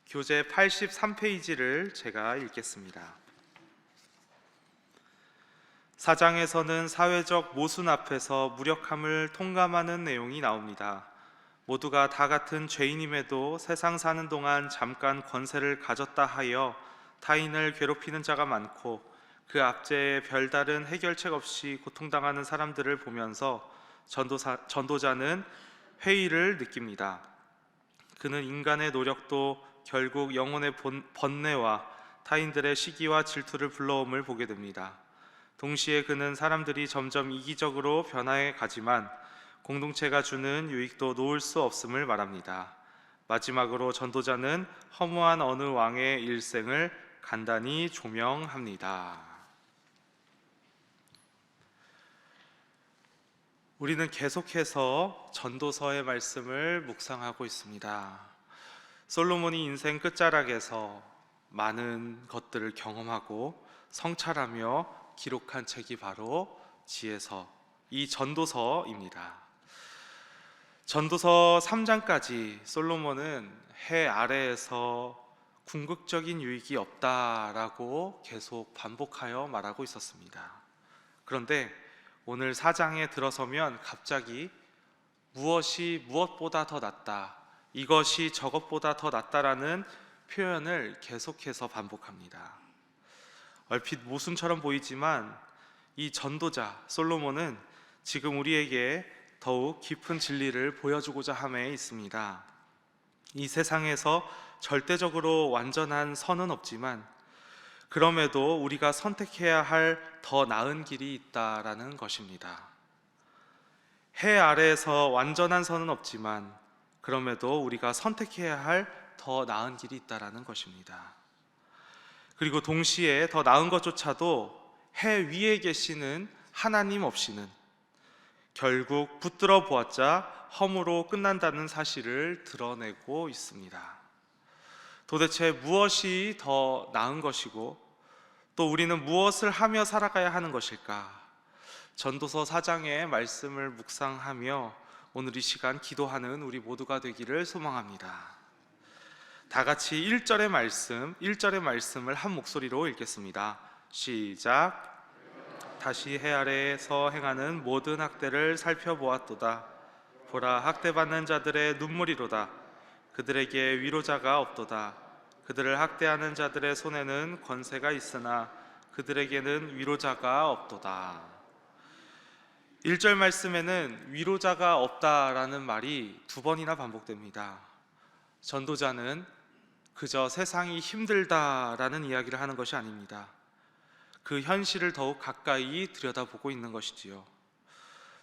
교재 83페이지를 제가 읽겠습니다. 4장에서는 사회적 모순 앞에서 무력함을 통감하는 내용이 나옵니다. 모두가 다 같은 죄인임에도 세상 사는 동안 잠깐 권세를 가졌다 하여 타인을 괴롭히는 자가 많고 그 압제에 별다른 해결책 없이 고통당하는 사람들을 보면서 전도자는 회의를 느낍니다. 그는 인간의 노력도 결국 영혼의 번뇌와 타인들의 시기와 질투를 불러옴을 보게 됩니다. 동시에 그는 사람들이 점점 이기적으로 변화해 가지만 공동체가 주는 유익도 놓을 수 없음을 말합니다. 마지막으로 전도자는 허무한 어느 왕의 일생을 간단히 조명합니다. 우리는 계속해서 전도서의 말씀을 묵상하고 있습니다. 솔로몬이 인생 끝자락에서 많은 것들을 경험하고 성찰하며 기록한 책이 바로 지혜서, 이 전도서입니다. 전도서 3장까지 솔로몬은 해 아래에서 궁극적인 유익이 없다라고 계속 반복하여 말하고 있었습니다. 그런데 오늘 4장에 들어서면 갑자기 무엇이 무엇보다 더 낫다, 이것이 저것보다 더 낫다라는 표현을 계속해서 반복합니다. 얼핏 모순처럼 보이지만 이 전도자 솔로몬은 지금 우리에게 더욱 깊은 진리를 보여주고자 함에 있습니다. 이 세상에서 절대적으로 완전한 선은 없지만 그럼에도 우리가 선택해야 할 더 나은 길이 있다라는 것입니다. 해 아래에서 완전한 선은 없지만 그럼에도 우리가 선택해야 할 더 나은 길이 있다라는 것입니다. 그리고 동시에 더 나은 것조차도 해 위에 계시는 하나님 없이는 결국 붙들어 보았자 허무로 끝난다는 사실을 드러내고 있습니다. 도대체 무엇이 더 나은 것이고 또 우리는 무엇을 하며 살아가야 하는 것일까? 전도서 4장의 말씀을 묵상하며 오늘 이 시간 기도하는 우리 모두가 되기를 소망합니다. 다 같이 1절의 말씀을 한 목소리로 읽겠습니다. 시작. 다시 해 아래에서 행하는 모든 학대를 살펴보았도다. 보라, 학대받는 자들의 눈물이로다. 그들에게 위로자가 없도다. 그들을 학대하는 자들의 손에는 권세가 있으나 그들에게는 위로자가 없도다. 1절 말씀에는 위로자가 없다라는 말이 2번이나 반복됩니다. 전도자는 그저 세상이 힘들다라는 이야기를 하는 것이 아닙니다. 그 현실을 더욱 가까이 들여다보고 있는 것이지요.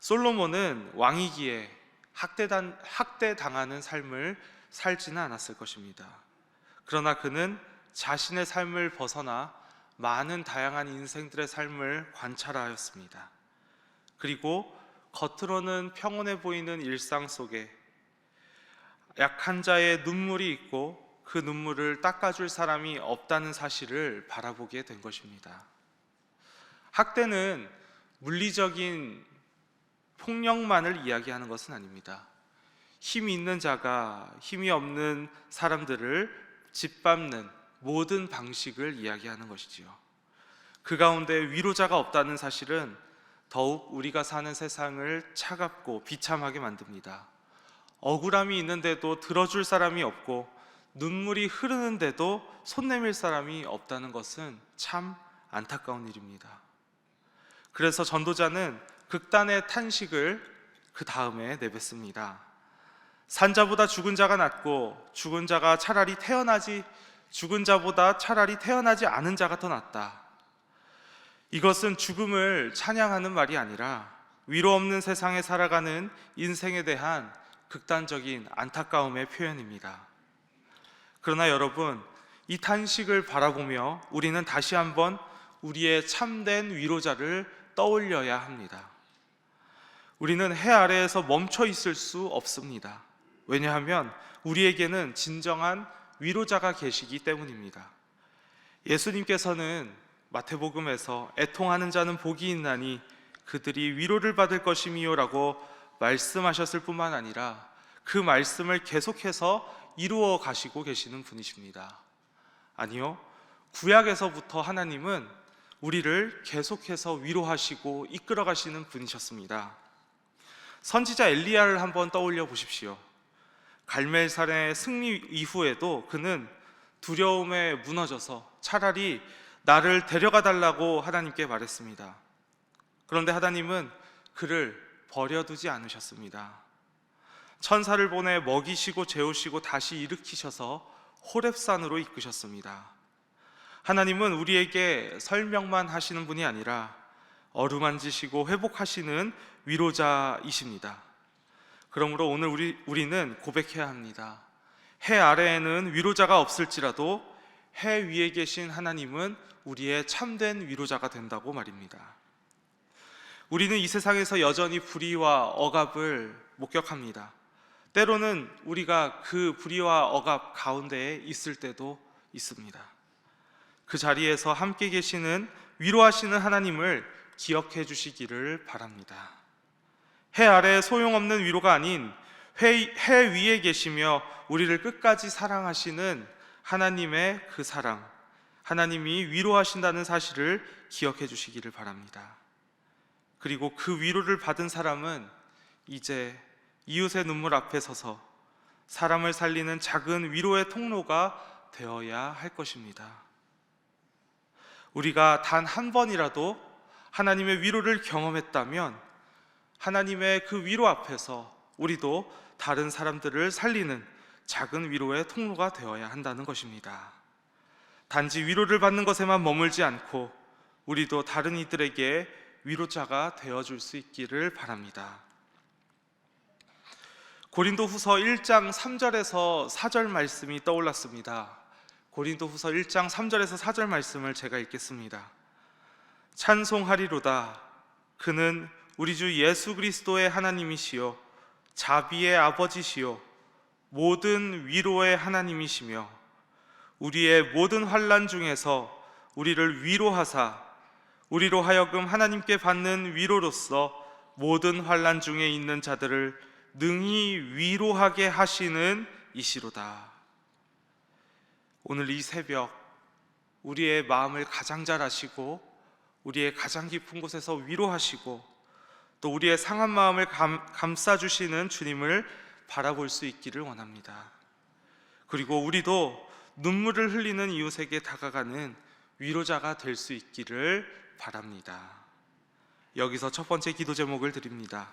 솔로몬은 왕이기에 학대당하는 삶을 살지는 않았을 것입니다. 그러나 그는 자신의 삶을 벗어나 많은 다양한 인생들의 삶을 관찰하였습니다. 그리고 겉으로는 평온해 보이는 일상 속에 약한 자의 눈물이 있고 그 눈물을 닦아줄 사람이 없다는 사실을 바라보게 된 것입니다. 학대는 물리적인 폭력만을 이야기하는 것은 아닙니다. 힘이 있는 자가 힘이 없는 사람들을 짓밟는 모든 방식을 이야기하는 것이지요. 그 가운데 위로자가 없다는 사실은 더욱 우리가 사는 세상을 차갑고 비참하게 만듭니다. 억울함이 있는데도 들어줄 사람이 없고 눈물이 흐르는데도 손 내밀 사람이 없다는 것은 참 안타까운 일입니다. 그래서 전도자는 극단의 탄식을 그 다음에 내뱉습니다. 산자보다 죽은 자가 낫고 죽은 자보다 차라리 태어나지 않은 자가 더 낫다. 이것은 죽음을 찬양하는 말이 아니라 위로 없는 세상에 살아가는 인생에 대한 극단적인 안타까움의 표현입니다. 그러나 여러분, 이 탄식을 바라보며 우리는 다시 한번 우리의 참된 위로자를 떠올려야 합니다. 우리는 해 아래에서 멈춰 있을 수 없습니다. 왜냐하면 우리에게는 진정한 위로자가 계시기 때문입니다. 예수님께서는 마태복음에서 애통하는 자는 복이 있나니 그들이 위로를 받을 것임이요 라고 말씀하셨을 뿐만 아니라 그 말씀을 계속해서 이루어 가시고 계시는 분이십니다. 아니요, 구약에서부터 하나님은 우리를 계속해서 위로하시고 이끌어 가시는 분이셨습니다. 선지자 엘리야를 한번 떠올려 보십시오. 갈멜산의 승리 이후에도 그는 두려움에 무너져서 차라리 나를 데려가 달라고 하나님께 말했습니다. 그런데 하나님은 그를 버려두지 않으셨습니다. 천사를 보내 먹이시고 재우시고 다시 일으키셔서 호렙산으로 이끄셨습니다. 하나님은 우리에게 설명만 하시는 분이 아니라 어루만지시고 회복하시는 위로자이십니다. 그러므로 오늘 우리는 고백해야 합니다. 해 아래에는 위로자가 없을지라도 해 위에 계신 하나님은 우리의 참된 위로자가 된다고 말입니다. 우리는 이 세상에서 여전히 불의와 억압을 목격합니다. 때로는 우리가 그 불의와 억압 가운데에 있을 때도 있습니다. 그 자리에서 함께 계시는 위로하시는 하나님을 기억해 주시기를 바랍니다. 해 아래 소용없는 위로가 아닌 해 위에 계시며 우리를 끝까지 사랑하시는 하나님의 그 사랑, 하나님이 위로하신다는 사실을 기억해 주시기를 바랍니다. 그리고 그 위로를 받은 사람은 이제 이웃의 눈물 앞에 서서 사람을 살리는 작은 위로의 통로가 되어야 할 것입니다. 우리가 단 한 번이라도 하나님의 위로를 경험했다면 하나님의 그 위로 앞에서 우리도 다른 사람들을 살리는 작은 위로의 통로가 되어야 한다는 것입니다. 단지 위로를 받는 것에만 머물지 않고 우리도 다른 이들에게 위로자가 되어줄 수 있기를 바랍니다. 고린도후서 1장 3절에서 4절 말씀이 떠올랐습니다. 고린도후서 1장 3절에서 4절 말씀을 제가 읽겠습니다. 찬송하리로다. 그는 우리 주 예수 그리스도의 하나님이시요 자비의 아버지시요 모든 위로의 하나님이시며 우리의 모든 환난 중에서 우리를 위로하사 우리로 하여금 하나님께 받는 위로로서 모든 환난 중에 있는 자들을 능히 위로하게 하시는 이시로다. 오늘 이 새벽 우리의 마음을 가장 잘 아시고 우리의 가장 깊은 곳에서 위로하시고 또 우리의 상한 마음을 감싸주시는 주님을 바라볼 수 있기를 원합니다. 그리고 우리도 눈물을 흘리는 이웃에게 다가가는 위로자가 될 수 있기를 바랍니다. 여기서 첫 번째 기도 제목을 드립니다.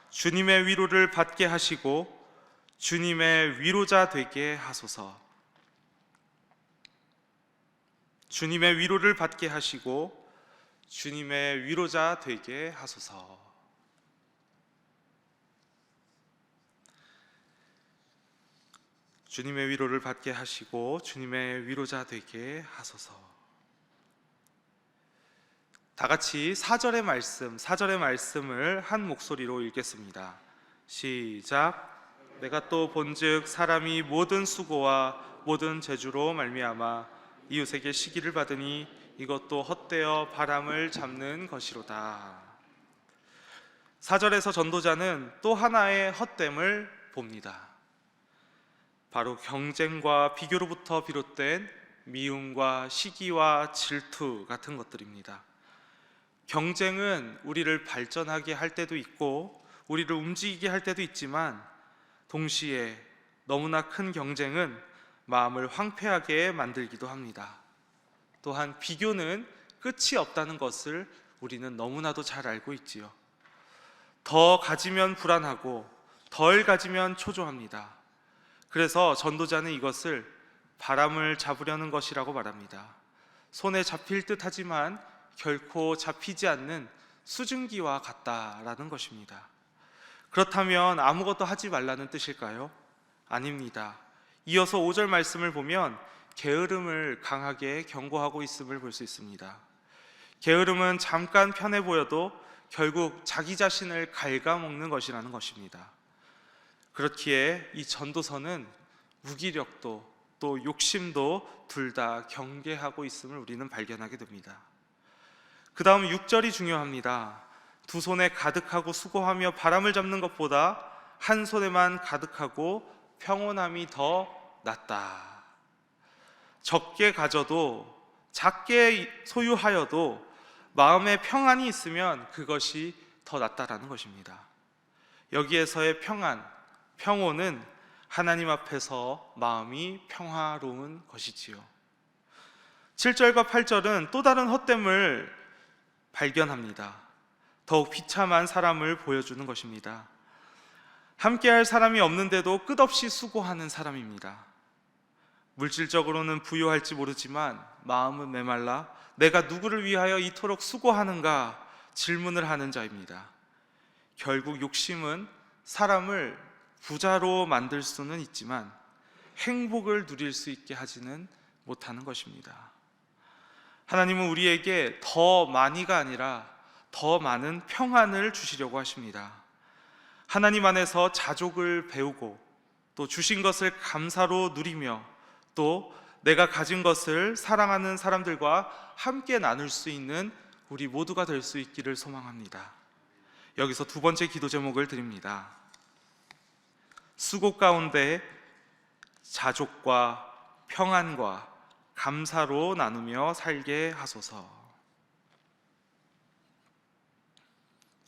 주님의 위로를 받게 하시고 주님의 위로자 되게 하소서. 주님의 위로를 받게 하시고 주님의 위로자 되게 하소서. 주님의 위로를 받게 하시고 주님의 위로자 되게 하소서. 다 같이 4절의 말씀을 한 목소리로 읽겠습니다. 시작. 내가 또 본즉 사람이 모든 수고와 모든 재주로 말미암아 이웃에게 시기를 받으니 이것도 헛되어 바람을 잡는 것이로다. 4절에서 전도자는 또 하나의 헛됨을 봅니다. 바로 경쟁과 비교로부터 비롯된 미움과 시기와 질투 같은 것들입니다. 경쟁은 우리를 발전하게 할 때도 있고 우리를 움직이게 할 때도 있지만 동시에 너무나 큰 경쟁은 마음을 황폐하게 만들기도 합니다. 또한 비교는 끝이 없다는 것을 우리는 너무나도 잘 알고 있지요. 더 가지면 불안하고 덜 가지면 초조합니다. 그래서 전도자는 이것을 바람을 잡으려는 것이라고 말합니다. 손에 잡힐 듯 하지만 결코 잡히지 않는 수증기와 같다라는 것입니다. 그렇다면 아무것도 하지 말라는 뜻일까요? 아닙니다. 이어서 5절 말씀을 보면 게으름을 강하게 경고하고 있음을 볼 수 있습니다. 게으름은 잠깐 편해 보여도 결국 자기 자신을 갉아먹는 것이라는 것입니다. 그렇기에 이 전도서는 무기력도 또 욕심도 둘 다 경계하고 있음을 우리는 발견하게 됩니다. 그 다음 6절이 중요합니다. 두 손에 가득하고 수고하며 바람을 잡는 것보다 한 손에만 가득하고 평온함이 더 낫다. 적게 가져도 작게 소유하여도 마음에 평안이 있으면 그것이 더 낫다라는 것입니다. 여기에서의 평안, 평온은 하나님 앞에서 마음이 평화로운 것이지요. 7절과 8절은 또 다른 헛됨을 발견합니다. 더욱 비참한 사람을 보여주는 것입니다. 함께할 사람이 없는데도 끝없이 수고하는 사람입니다. 물질적으로는 부유할지 모르지만 마음은 메말라 내가 누구를 위하여 이토록 수고하는가 질문을 하는 자입니다. 결국 욕심은 사람을 부자로 만들 수는 있지만 행복을 누릴 수 있게 하지는 못하는 것입니다. 하나님은 우리에게 더 많이가 아니라 더 많은 평안을 주시려고 하십니다. 하나님 안에서 자족을 배우고 또 주신 것을 감사로 누리며 또 내가 가진 것을 사랑하는 사람들과 함께 나눌 수 있는 우리 모두가 될 수 있기를 소망합니다. 여기서 두 번째 기도 제목을 드립니다. 수고 가운데 자족과 평안과 감사로 나누며 살게 하소서.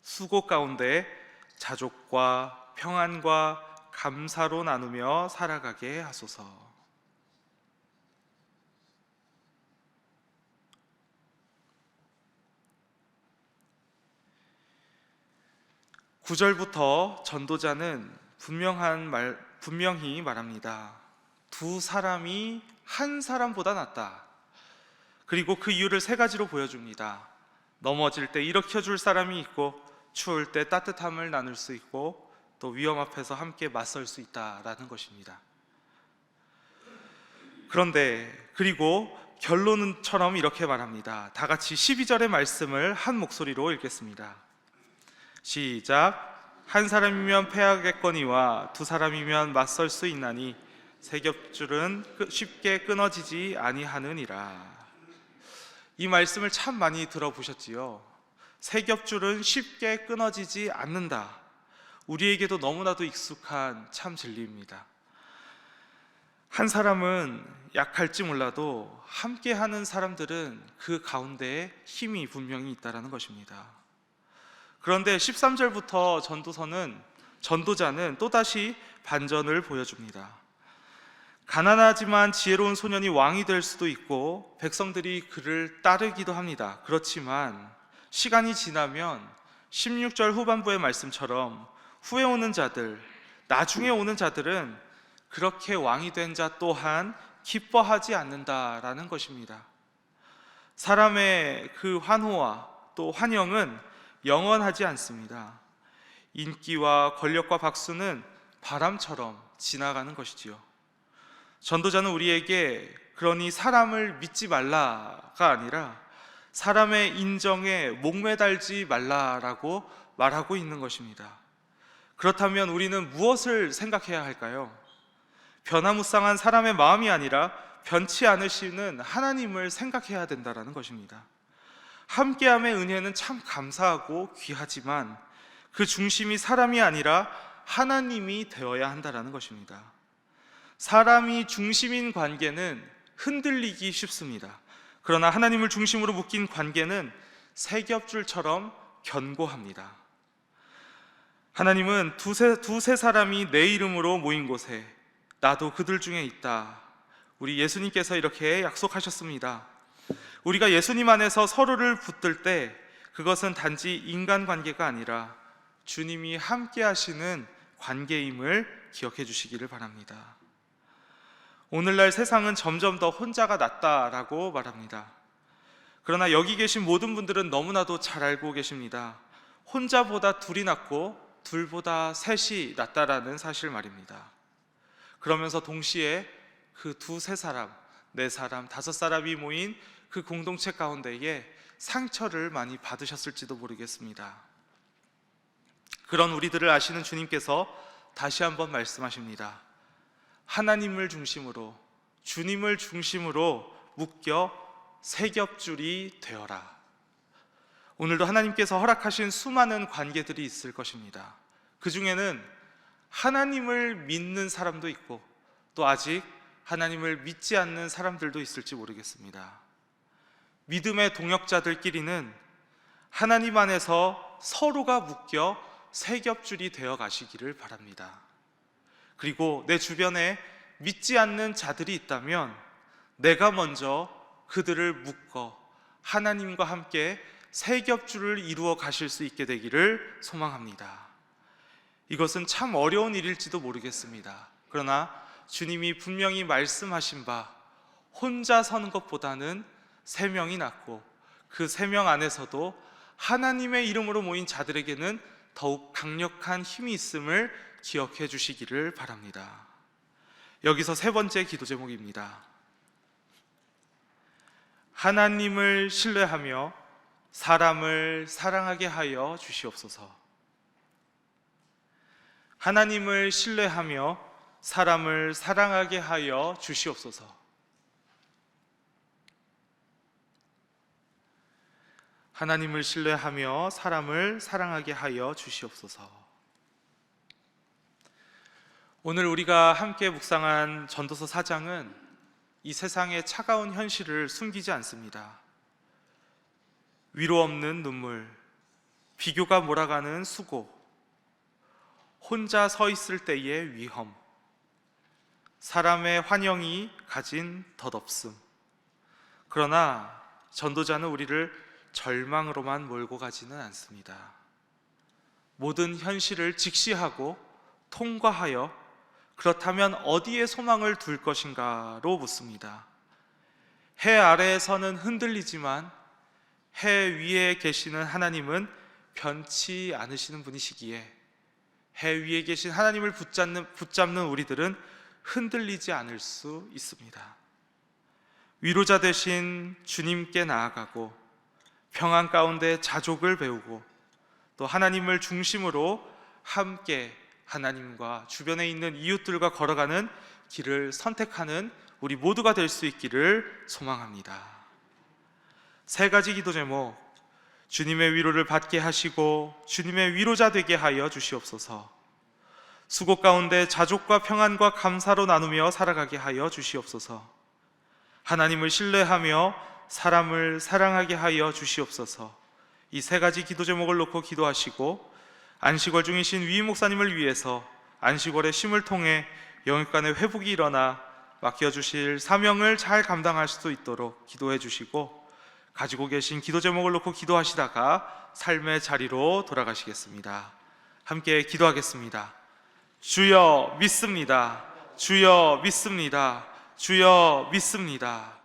수고 가운데 자족과 평안과 감사로 나누며 살아가게 하소서. 9절부터 전도자는 분명히 말합니다. 두 사람이 한 사람보다 낫다. 그리고 그 이유를 세 가지로 보여줍니다. 넘어질 때 일으켜줄 사람이 있고, 추울 때 따뜻함을 나눌 수 있고, 또 위험 앞에서 함께 맞설 수 있다라는 것입니다. 그런데 그리고 결론처럼 이렇게 말합니다. 다 같이 12절의 말씀을 한 목소리로 읽겠습니다. 시작. 한 사람이면 패하겠거니와 두 사람이면 맞설 수 있나니 세 겹줄은 쉽게 끊어지지 아니하느니라. 이 말씀을 참 많이 들어보셨지요. 세 겹줄은 쉽게 끊어지지 않는다. 우리에게도 너무나도 익숙한 참 진리입니다. 한 사람은 약할지 몰라도 함께하는 사람들은 그 가운데에 힘이 분명히 있다는 것입니다. 그런데 13절부터 전도자는 또다시 반전을 보여줍니다. 가난하지만 지혜로운 소년이 왕이 될 수도 있고 백성들이 그를 따르기도 합니다. 그렇지만 시간이 지나면 16절 후반부의 말씀처럼 후에 오는 자들, 나중에 오는 자들은 그렇게 왕이 된 자 또한 기뻐하지 않는다라는 것입니다. 사람의 그 환호와 또 환영은 영원하지 않습니다. 인기와 권력과 박수는 바람처럼 지나가는 것이지요. 전도자는 우리에게 그러니 사람을 믿지 말라가 아니라 사람의 인정에 목매달지 말라라고 말하고 있는 것입니다. 그렇다면 우리는 무엇을 생각해야 할까요? 변화무쌍한 사람의 마음이 아니라 변치 않으시는 하나님을 생각해야 된다는 것입니다. 함께함의 은혜는 참 감사하고 귀하지만 그 중심이 사람이 아니라 하나님이 되어야 한다는 것입니다. 사람이 중심인 관계는 흔들리기 쉽습니다. 그러나 하나님을 중심으로 묶인 관계는 세 겹줄처럼 견고합니다. 하나님은 두세 사람이 내 이름으로 모인 곳에 나도 그들 중에 있다. 우리 예수님께서 이렇게 약속하셨습니다. 우리가 예수님 안에서 서로를 붙들 때 그것은 단지 인간관계가 아니라 주님이 함께 하시는 관계임을 기억해 주시기를 바랍니다. 오늘날 세상은 점점 더 혼자가 낫다라고 말합니다. 그러나 여기 계신 모든 분들은 너무나도 잘 알고 계십니다. 혼자보다 둘이 낫고 둘보다 셋이 낫다라는 사실 말입니다. 그러면서 동시에 그 두세 사람, 네 사람, 다섯 사람이 모인 그 공동체 가운데에 상처를 많이 받으셨을지도 모르겠습니다. 그런 우리들을 아시는 주님께서 다시 한번 말씀하십니다. 하나님을 중심으로, 주님을 중심으로 묶여 세 겹줄이 되어라. 오늘도 하나님께서 허락하신 수많은 관계들이 있을 것입니다. 그 중에는 하나님을 믿는 사람도 있고 또 아직 하나님을 믿지 않는 사람들도 있을지 모르겠습니다. 믿음의 동역자들끼리는 하나님 안에서 서로가 묶여 세 겹줄이 되어 가시기를 바랍니다. 그리고 내 주변에 믿지 않는 자들이 있다면 내가 먼저 그들을 묶어 하나님과 함께 세 겹줄을 이루어 가실 수 있게 되기를 소망합니다. 이것은 참 어려운 일일지도 모르겠습니다. 그러나 주님이 분명히 말씀하신 바 혼자 서는 것보다는 세 명이 낫고 그 세 명 안에서도 하나님의 이름으로 모인 자들에게는 더욱 강력한 힘이 있음을 기억해 주시기를 바랍니다. 여기서 세 번째 기도 제목입니다. 하나님을 신뢰하며 사람을 사랑하게 하여 주시옵소서. 하나님을 신뢰하며 사람을 사랑하게 하여 주시옵소서. 하나님을 신뢰하며 사람을 사랑하게 하여 주시옵소서. 오늘 우리가 함께 묵상한 전도서 4장은 이 세상의 차가운 현실을 숨기지 않습니다. 위로 없는 눈물, 비교가 몰아가는 수고, 혼자 서 있을 때의 위험, 사람의 환영이 가진 덧없음. 그러나 전도자는 우리를 절망으로만 몰고 가지는 않습니다. 모든 현실을 직시하고 통과하여 그렇다면 어디에 소망을 둘 것인가로 묻습니다. 해 아래에서는 흔들리지만 해 위에 계시는 하나님은 변치 않으시는 분이시기에 해 위에 계신 하나님을 붙잡는 우리들은 흔들리지 않을 수 있습니다. 위로자 되신 주님께 나아가고 평안 가운데 자족을 배우고 또 하나님을 중심으로 함께 하나님과 주변에 있는 이웃들과 걸어가는 길을 선택하는 우리 모두가 될 수 있기를 소망합니다. 세 가지 기도 제목, 주님의 위로를 받게 하시고 주님의 위로자 되게 하여 주시옵소서. 수고 가운데 자족과 평안과 감사로 나누며 살아가게 하여 주시옵소서. 하나님을 신뢰하며 사람을 사랑하게 하여 주시옵소서. 이 세 가지 기도 제목을 놓고 기도하시고 안식월 중이신 위임 목사님을 위해서 안식월의 쉼을 통해 영육간의 회복이 일어나 맡겨주실 사명을 잘 감당할 수 있도록 기도해 주시고 가지고 계신 기도 제목을 놓고 기도하시다가 삶의 자리로 돌아가시겠습니다. 함께 기도하겠습니다. 주여 믿습니다. 주여 믿습니다. 주여 믿습니다.